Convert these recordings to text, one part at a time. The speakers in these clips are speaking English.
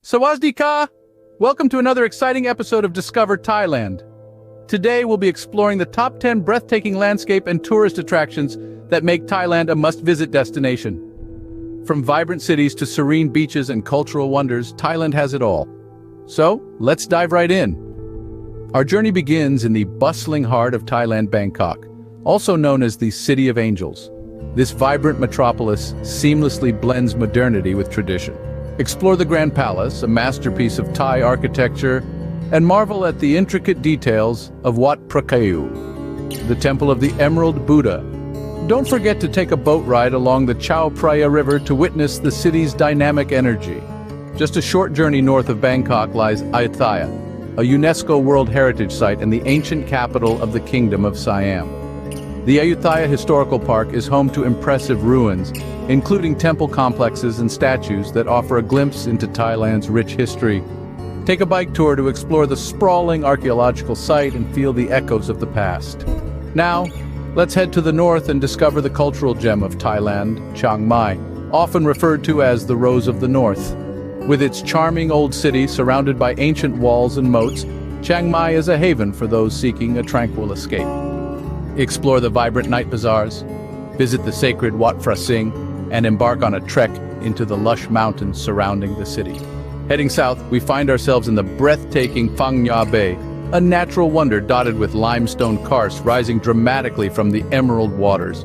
Sawadee-ka! Welcome to another exciting episode of Discover Thailand. Today we'll be exploring the top 10 breathtaking landscape and tourist attractions that make Thailand a must-visit destination. From vibrant cities to serene beaches and cultural wonders, Thailand has it all. So, let's dive right in. Our journey begins in the bustling heart of Thailand, Bangkok, also known as the City of Angels. This vibrant metropolis seamlessly blends modernity with tradition. Explore the Grand Palace, a masterpiece of Thai architecture, and marvel at the intricate details of Wat Prakayu, the Temple of the Emerald Buddha. Don't forget to take a boat ride along the Chao Phraya River to witness the city's dynamic energy. Just a short journey north of Bangkok lies Ayutthaya, a UNESCO World Heritage Site and the ancient capital of the Kingdom of Siam. The Ayutthaya Historical Park is home to impressive ruins, including temple complexes and statues that offer a glimpse into Thailand's rich history. Take a bike tour to explore the sprawling archaeological site and feel the echoes of the past. Now, let's head to the north and discover the cultural gem of Thailand, Chiang Mai, often referred to as the Rose of the North. With its charming old city surrounded by ancient walls and moats, Chiang Mai is a haven for those seeking a tranquil escape. Explore the vibrant night bazaars, visit the sacred Wat Phra Singh, and embark on a trek into the lush mountains surrounding the city. Heading south, we find ourselves in the breathtaking Phang Nga Bay, a natural wonder dotted with limestone karst rising dramatically from the emerald waters.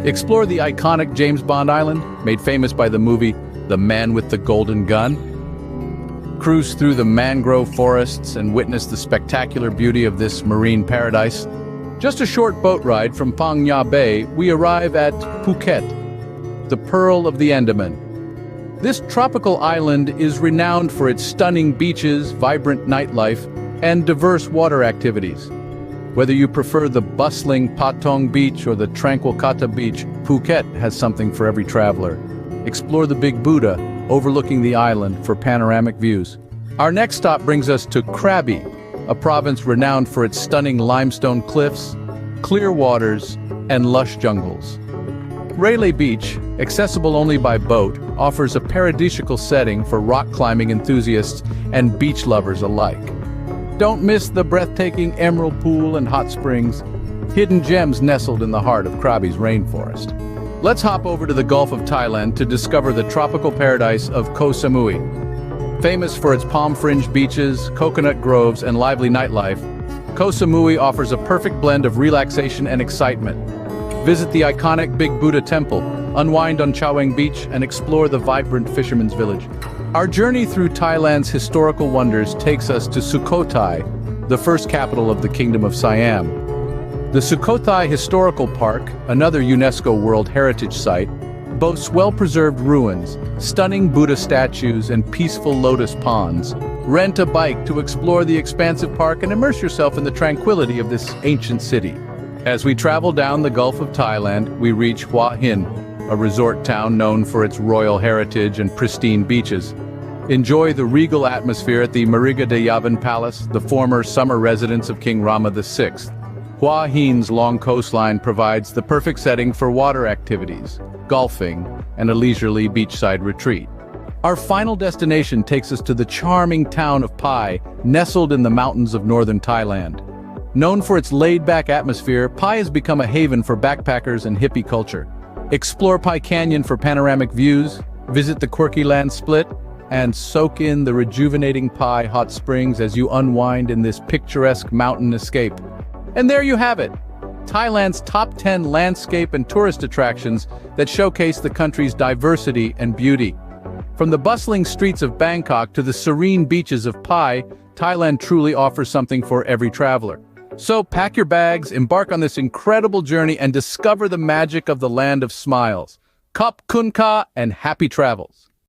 Explore the iconic James Bond Island, made famous by the movie The Man with the Golden Gun. Cruise through the mangrove forests and witness the spectacular beauty of this marine paradise. Just a short boat ride from Phang Nga Bay, we arrive at Phuket, the Pearl of the Andaman. This tropical island is renowned for its stunning beaches, vibrant nightlife, and diverse water activities. Whether you prefer the bustling Patong Beach or the tranquil Kata Beach, Phuket has something for every traveler. Explore the Big Buddha, overlooking the island for panoramic views. Our next stop brings us to Krabi, a province renowned for its stunning limestone cliffs, clear waters, and lush jungles. Railay Beach, accessible only by boat, offers a paradisiacal setting for rock climbing enthusiasts and beach lovers alike. Don't miss the breathtaking Emerald Pool and hot springs, hidden gems nestled in the heart of Krabi's rainforest. Let's hop over to the Gulf of Thailand to discover the tropical paradise of Koh Samui. Famous for its palm-fringed beaches, coconut groves, and lively nightlife, Koh Samui offers a perfect blend of relaxation and excitement. Visit the iconic Big Buddha Temple, unwind on Chaweng Beach, and explore the vibrant fisherman's village. Our journey through Thailand's historical wonders takes us to Sukhothai, the first capital of the Kingdom of Siam. The Sukhothai Historical Park, another UNESCO World Heritage Site, boasts well-preserved ruins, stunning Buddha statues, and peaceful lotus ponds. Rent a bike to explore the expansive park and immerse yourself in the tranquility of this ancient city. As we travel down the Gulf of Thailand, we reach Hua Hin, a resort town known for its royal heritage and pristine beaches. Enjoy the regal atmosphere at the Mariga de Yavan Palace, the former summer residence of King Rama VI. Hua Hin's long coastline provides the perfect setting for water activities, golfing, and a leisurely beachside retreat. Our final destination takes us to the charming town of Pai, nestled in the mountains of northern Thailand. Known for its laid-back atmosphere, Pai has become a haven for backpackers and hippie culture. Explore Pai Canyon for panoramic views, visit the quirky land split, and soak in the rejuvenating Pai hot springs as you unwind in this picturesque mountain escape. And there you have it, Thailand's top 10 landscape and tourist attractions that showcase the country's diversity and beauty. From the bustling streets of Bangkok to the serene beaches of Pai, Thailand truly offers something for every traveler. So pack your bags, embark on this incredible journey, and discover the magic of the land of smiles. Khop Kun Ka and happy travels!